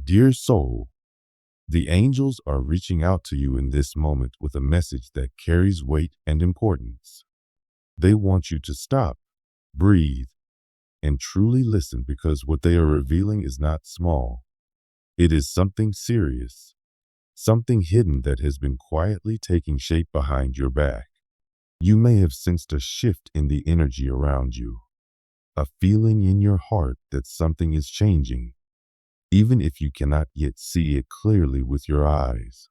Dear soul, the angels are reaching out to you in this moment with a message that carries weight and importance. They want you to stop, breathe, and truly listen because what they are revealing is not small. It is something serious, something hidden that has been quietly taking shape behind your back. You may have sensed a shift in the energy around you, a feeling in your heart that something is changing, even if you cannot yet see it clearly with your eyes.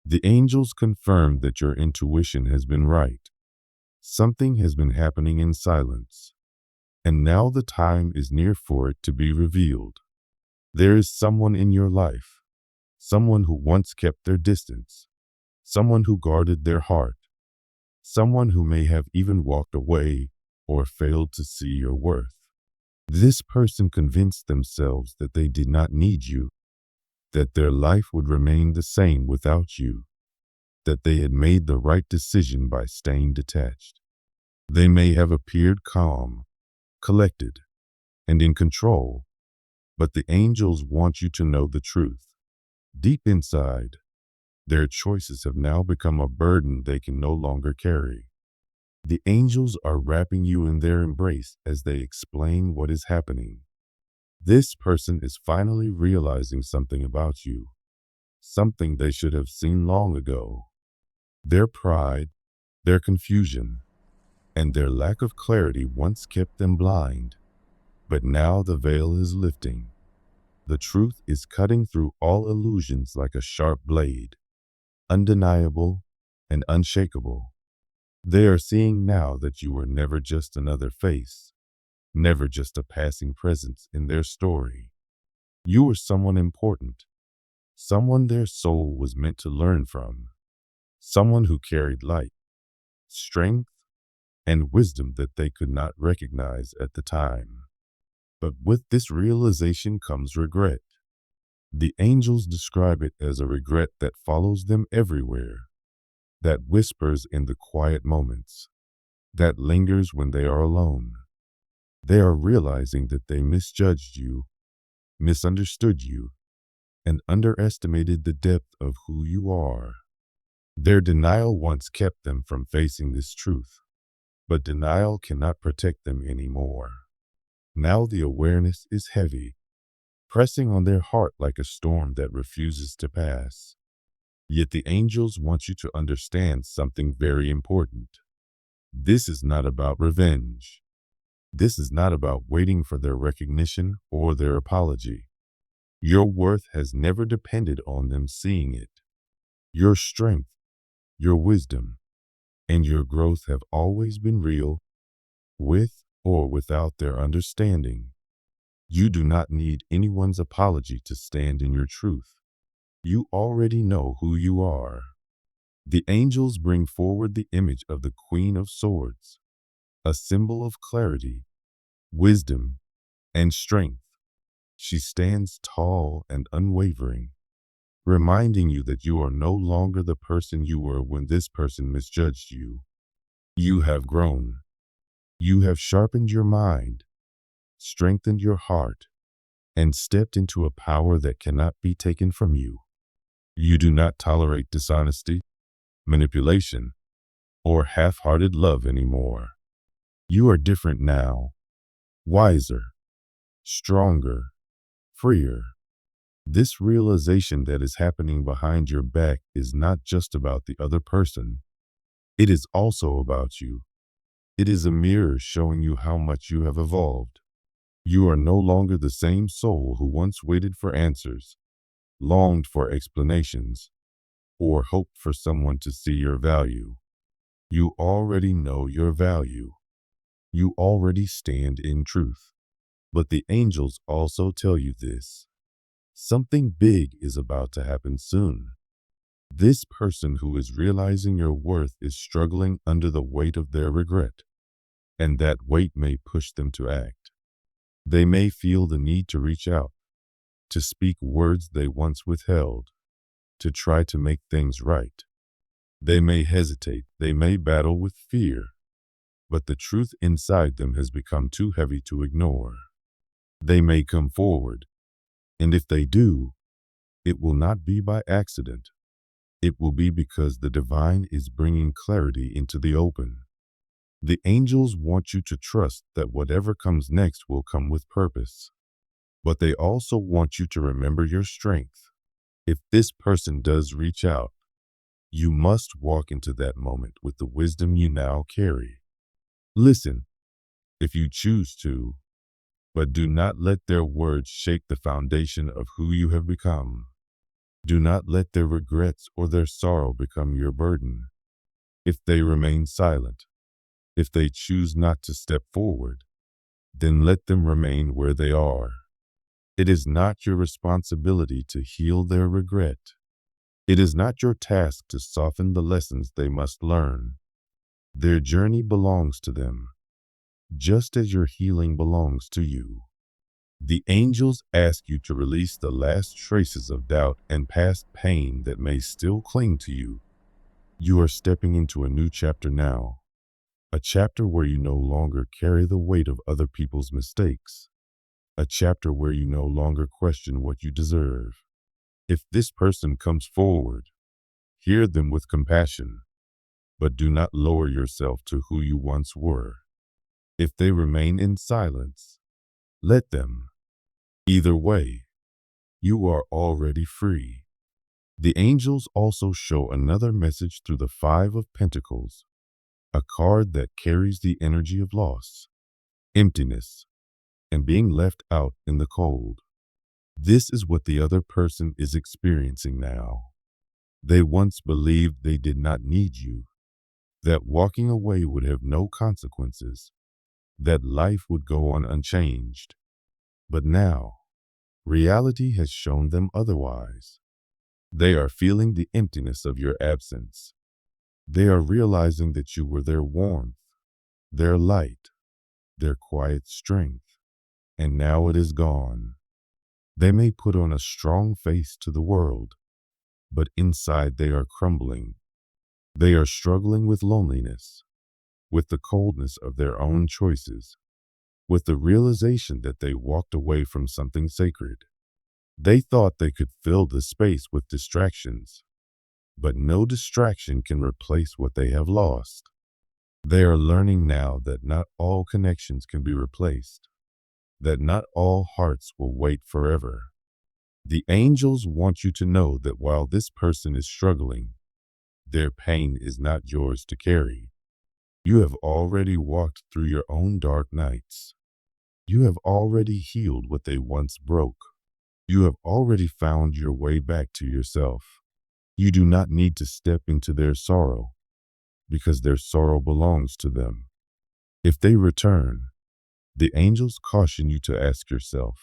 The angels confirm that your intuition has been right. Something has been happening in silence, and now the time is near for it to be revealed. There is someone in your life, someone who once kept their distance, someone who guarded their heart, someone who may have even walked away or failed to see your worth. This person convinced themselves that they did not need you, that their life would remain the same without you, that they had made the right decision by staying detached. They may have appeared calm, collected, and in control, but the angels want you to know the truth. Deep inside, their choices have now become a burden they can no longer carry. The angels are wrapping you in their embrace as they explain what is happening. This person is finally realizing something about you, something they should have seen long ago. Their pride, their confusion, and their lack of clarity once kept them blind. But now the veil is lifting. The truth is cutting through all illusions like a sharp blade, undeniable and unshakable. They are seeing now that you were never just another face, never just a passing presence in their story. You were someone important, someone their soul was meant to learn from, someone who carried light, strength, and wisdom that they could not recognize at the time. But with this realization comes regret. The angels describe it as a regret that follows them everywhere, that whispers in the quiet moments, that lingers when they are alone. They are realizing that they misjudged you, misunderstood you, and underestimated the depth of who you are. Their denial once kept them from facing this truth, but denial cannot protect them anymore. Now the awareness is heavy, pressing on their heart like a storm that refuses to pass. Yet the angels want you to understand something very important. This is not about revenge. This is not about waiting for their recognition or their apology. Your worth has never depended on them seeing it. Your strength, your wisdom, and your growth have always been real, with or without their understanding. You do not need anyone's apology to stand in your truth. You already know who you are. The angels bring forward the image of the Queen of Swords, a symbol of clarity, wisdom, and strength. She stands tall and unwavering, reminding you that you are no longer the person you were when this person misjudged you. You have grown. You have sharpened your mind, strengthened your heart, and stepped into a power that cannot be taken from you. You do not tolerate dishonesty, manipulation, or half-hearted love anymore. You are different now, wiser, stronger, freer. This realization that is happening behind your back is not just about the other person. It is also about you. It is a mirror showing you how much you have evolved. You are no longer the same soul who once waited for answers, longed for explanations, or hoped for someone to see your value. You already know your value. You already stand in truth. But the angels also tell you this. Something big is about to happen soon. This person who is realizing your worth is struggling under the weight of their regret, and that weight may push them to act. They may feel the need to reach out, to speak words they once withheld, to try to make things right. They may hesitate, they may battle with fear, but the truth inside them has become too heavy to ignore. They may come forward, and if they do, It will not be by accident. It will be because the divine is bringing clarity into the open. The angels want you to trust that whatever comes next will come with purpose. But they also want you to remember your strength. If this person does reach out, you must walk into that moment with the wisdom you now carry. Listen, if you choose to, but do not let their words shake the foundation of who you have become. Do not let their regrets or their sorrow become your burden. If they remain silent, if they choose not to step forward, then let them remain where they are. It is not your responsibility to heal their regret. It is not your task to soften the lessons they must learn. Their journey belongs to them, just as your healing belongs to you. The angels ask you to release the last traces of doubt and past pain that may still cling to you. You are stepping into a new chapter now, a chapter where you no longer carry the weight of other people's mistakes, a chapter where you no longer question what you deserve. If this person comes forward, hear them with compassion, but do not lower yourself to who you once were. If they remain in silence, let them. Either way, you are already free. The angels also show another message through the Five of Pentacles, a card that carries the energy of loss, emptiness, and being left out in the cold. This is what the other person is experiencing now. They once believed they did not need you, that walking away would have no consequences, that life would go on unchanged. But now, reality has shown them otherwise. They are feeling the emptiness of your absence. They are realizing that you were their warmth, their light, their quiet strength, and now it is gone. They may put on a strong face to the world, but inside they are crumbling. They are struggling with loneliness, with the coldness of their own choices, with the realization that they walked away from something sacred. They thought they could fill the space with distractions, but no distraction can replace what they have lost. They are learning now that not all connections can be replaced, that not all hearts will wait forever. The angels want you to know that while this person is struggling, their pain is not yours to carry. You have already walked through your own dark nights. You have already healed what they once broke. You have already found your way back to yourself. You do not need to step into their sorrow, because their sorrow belongs to them. If they return, the angels caution you to ask yourself,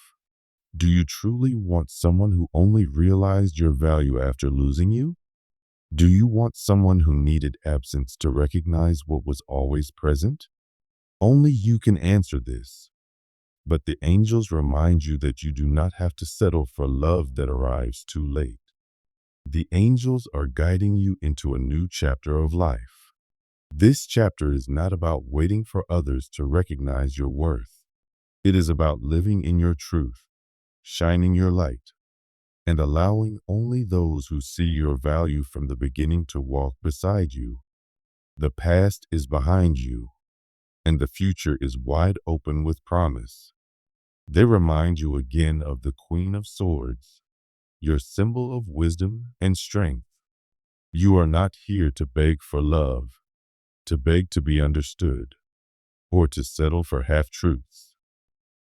do you truly want someone who only realized your value after losing you? Do you want someone who needed absence to recognize what was always present? Only you can answer this. But the angels remind you that you do not have to settle for love that arrives too late. The angels are guiding you into a new chapter of life. This chapter is not about waiting for others to recognize your worth. It is about living in your truth, shining your light, and allowing only those who see your value from the beginning to walk beside you. The past is behind you, and the future is wide open with promise. They remind you again of the Queen of Swords, your symbol of wisdom and strength. You are not here to beg for love, to beg to be understood, or to settle for half-truths.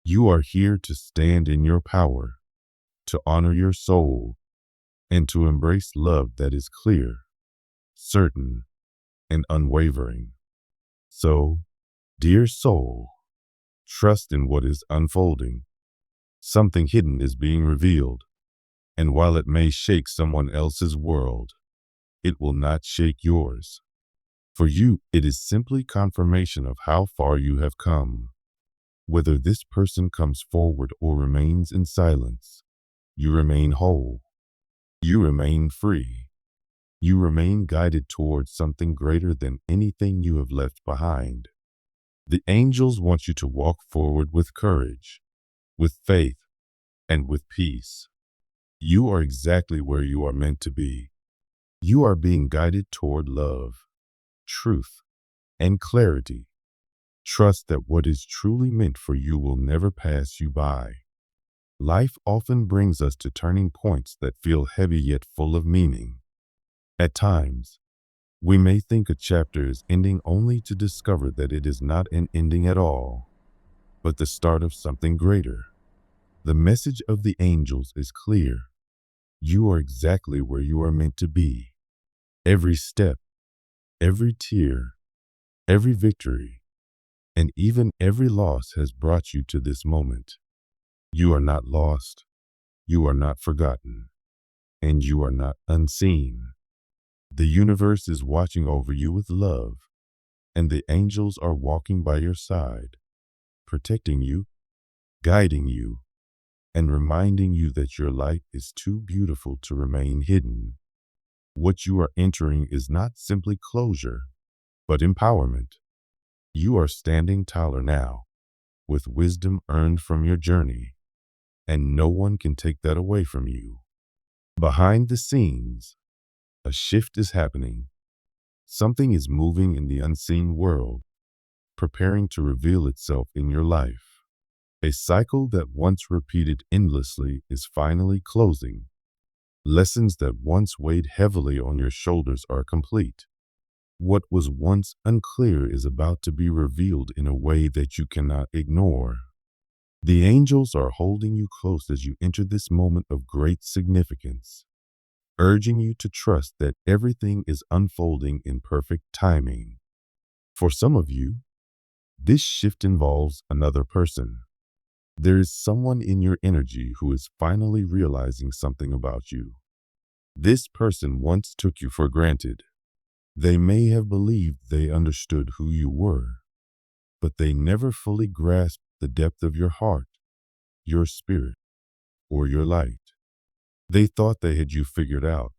You are here to stand in your power, to honor your soul, and to embrace love that is clear, certain, and unwavering. So, dear soul, trust in what is unfolding. Something hidden is being revealed, and while it may shake someone else's world, it will not shake yours. For you, it is simply confirmation of how far you have come. Whether this person comes forward or remains in silence, you remain whole. You remain free. You remain guided towards something greater than anything you have left behind. The angels want you to walk forward with courage, with faith, and with peace. You are exactly where you are meant to be. You are being guided toward love, truth, and clarity. Trust that what is truly meant for you will never pass you by. Life often brings us to turning points that feel heavy yet full of meaning. At times, we may think a chapter is ending only to discover that it is not an ending at all, but the start of something greater. The message of the angels is clear. You are exactly where you are meant to be. Every step, every tear, every victory, and even every loss has brought you to this moment. You are not lost, you are not forgotten, and you are not unseen. The universe is watching over you with love, and the angels are walking by your side, protecting you, guiding you, and reminding you that your light is too beautiful to remain hidden. What you are entering is not simply closure, but empowerment. You are standing taller now, with wisdom earned from your journey, and no one can take that away from you. Behind the scenes, a shift is happening. Something is moving in the unseen world, preparing to reveal itself in your life. A cycle that once repeated endlessly is finally closing. Lessons that once weighed heavily on your shoulders are complete. What was once unclear is about to be revealed in a way that you cannot ignore. The angels are holding you close as you enter this moment of great significance, urging you to trust that everything is unfolding in perfect timing. For some of you, this shift involves another person. There is someone in your energy who is finally realizing something about you. This person once took you for granted. They may have believed they understood who you were, but they never fully grasped the depth of your heart, your spirit, or your light. They thought they had you figured out,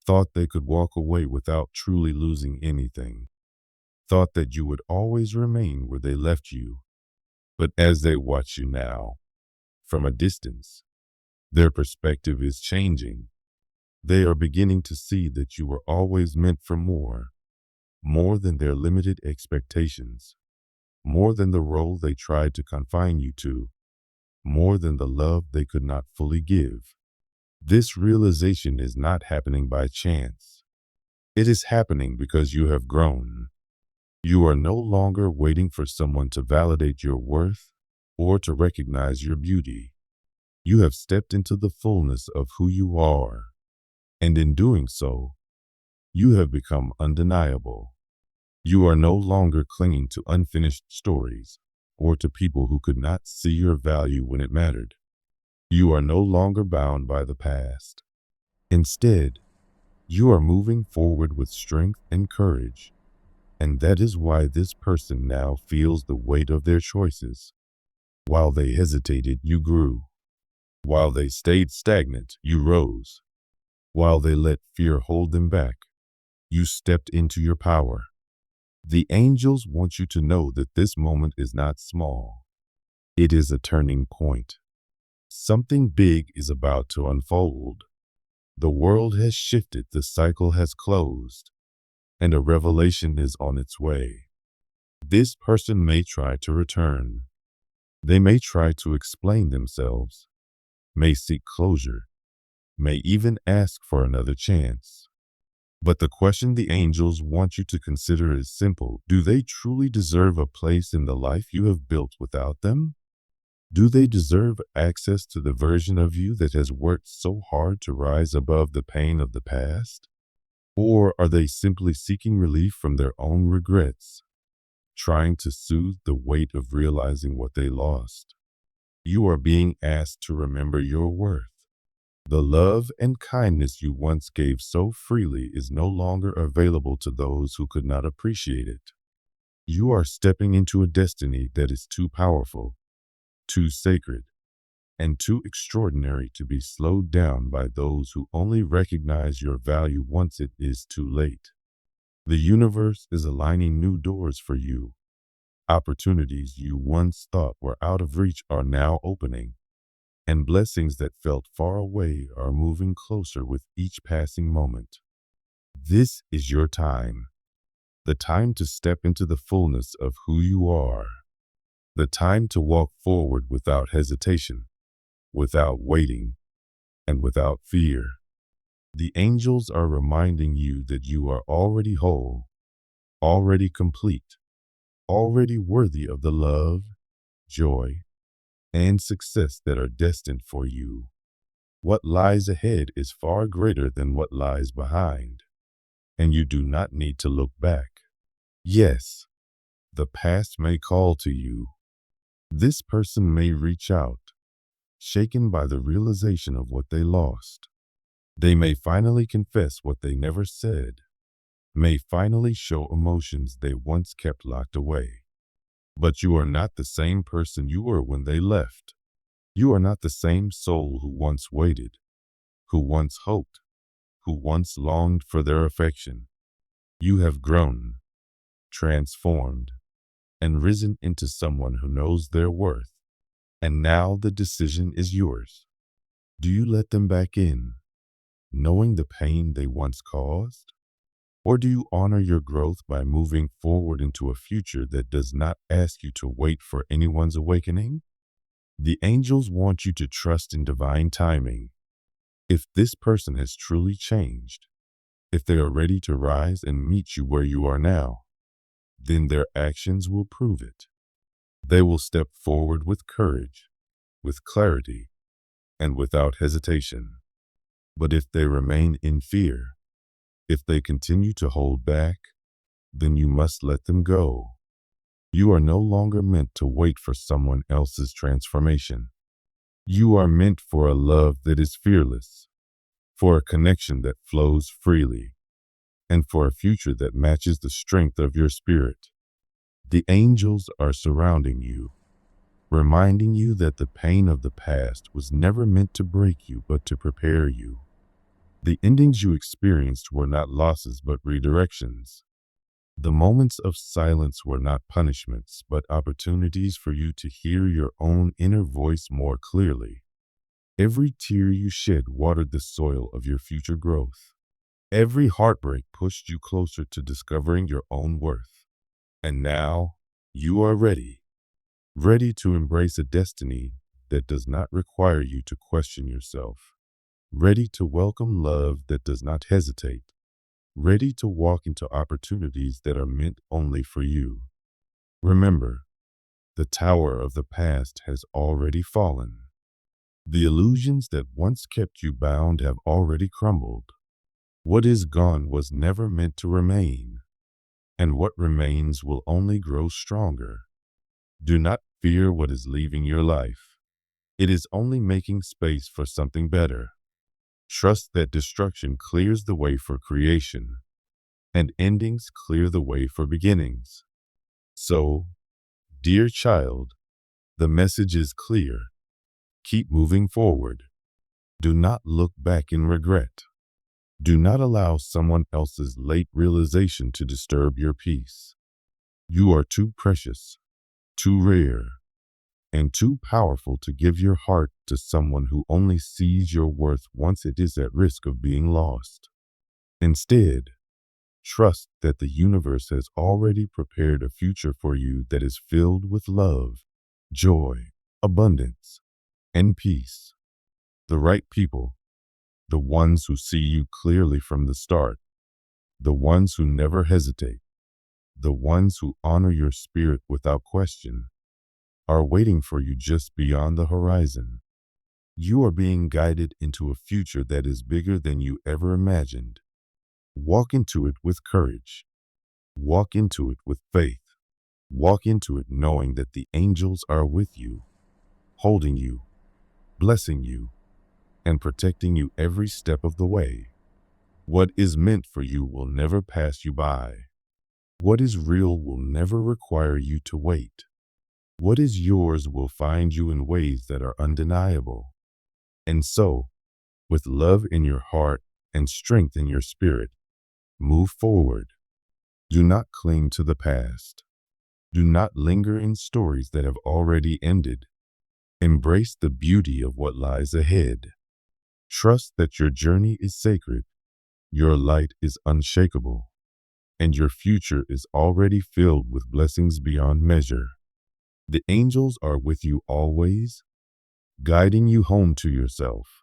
thought they could walk away without truly losing anything, thought that you would always remain where they left you. But as they watch you now, from a distance, their perspective is changing. They are beginning to see that you were always meant for more than their limited expectations, more than the role they tried to confine you to, more than the love they could not fully give. This realization is not happening by chance. It is happening because you have grown. You are no longer waiting for someone to validate your worth or to recognize your beauty. You have stepped into the fullness of who you are, and in doing so, you have become undeniable. You are no longer clinging to unfinished stories or to people who could not see your value when it mattered. You are no longer bound by the past. Instead, you are moving forward with strength and courage, and that is why this person now feels the weight of their choices. While they hesitated, you grew. While they stayed stagnant, you rose. While they let fear hold them back, you stepped into your power. The angels want you to know that this moment is not small. It is a turning point. Something big is about to unfold. The world has shifted, the cycle has closed, and a revelation is on its way. This person may try to return. They may try to explain themselves, may seek closure, may even ask for another chance. But the question the angels want you to consider is simple. Do they truly deserve a place in the life you have built without them? Do they deserve access to the version of you that has worked so hard to rise above the pain of the past? Or are they simply seeking relief from their own regrets, trying to soothe the weight of realizing what they lost? You are being asked to remember your worth. The love and kindness you once gave so freely is no longer available to those who could not appreciate it. You are stepping into a destiny that is too powerful, too sacred, and too extraordinary to be slowed down by those who only recognize your value once it is too late. The universe is aligning new doors for you. Opportunities you once thought were out of reach are now opening. and blessings that felt far away are moving closer with each passing moment. This is your time, the time to step into the fullness of who you are, the time to walk forward without hesitation, without waiting, and without fear. The angels are reminding you that you are already whole, already complete, already worthy of the love, joy, and success that are destined for you. What lies ahead is far greater than what lies behind, and you do not need to look back. Yes, the past may call to you. This person may reach out, shaken by the realization of what they lost. They may finally confess what they never said, may finally show emotions they once kept locked away. But you are not the same person you were when they left. You are not the same soul who once waited, who once hoped, who once longed for their affection. You have grown, transformed, and risen into someone who knows their worth. And now the decision is yours. Do you let them back in, knowing the pain they once caused? Or do you honor your growth by moving forward into a future that does not ask you to wait for anyone's awakening? The angels want you to trust in divine timing. If this person has truly changed, if they are ready to rise and meet you where you are now, then their actions will prove it. They will step forward with courage, with clarity, and without hesitation. But if they remain in fear, if they continue to hold back, then you must let them go. You are no longer meant to wait for someone else's transformation. You are meant for a love that is fearless, for a connection that flows freely, and for a future that matches the strength of your spirit. The angels are surrounding you, reminding you that the pain of the past was never meant to break you, but to prepare you. The endings you experienced were not losses, but redirections. The moments of silence were not punishments, but opportunities for you to hear your own inner voice more clearly. Every tear you shed watered the soil of your future growth. Every heartbreak pushed you closer to discovering your own worth. And now you are ready to embrace a destiny that does not require you to question yourself. Ready to welcome love that does not hesitate, ready to walk into opportunities that are meant only for you. Remember, the tower of the past has already fallen. The illusions that once kept you bound have already crumbled. What is gone was never meant to remain, and what remains will only grow stronger. Do not fear what is leaving your life. It is only making space for something better. Trust that destruction clears the way for creation, and endings clear the way for beginnings. So, dear child, the message is clear. Keep moving forward. Do not look back in regret. Do not allow someone else's late realization to disturb your peace. You are too precious, too rare, and too powerful to give your heart to someone who only sees your worth once it is at risk of being lost. Instead, trust that the universe has already prepared a future for you that is filled with love, joy, abundance, and peace. The right people, the ones who see you clearly from the start, the ones who never hesitate, the ones who honor your spirit without question, are waiting for you just beyond the horizon. You are being guided into a future that is bigger than you ever imagined. Walk into it with courage. Walk into it with faith. Walk into it knowing that the angels are with you, holding you, blessing you, and protecting you every step of the way. What is meant for you will never pass you by. What is real will never require you to wait. What is yours will find you in ways that are undeniable. And so, with love in your heart and strength in your spirit, move forward. Do not cling to the past. Do not linger in stories that have already ended. Embrace the beauty of what lies ahead. Trust that your journey is sacred, your light is unshakable, and your future is already filled with blessings beyond measure. The angels are with you always, guiding you home to yourself.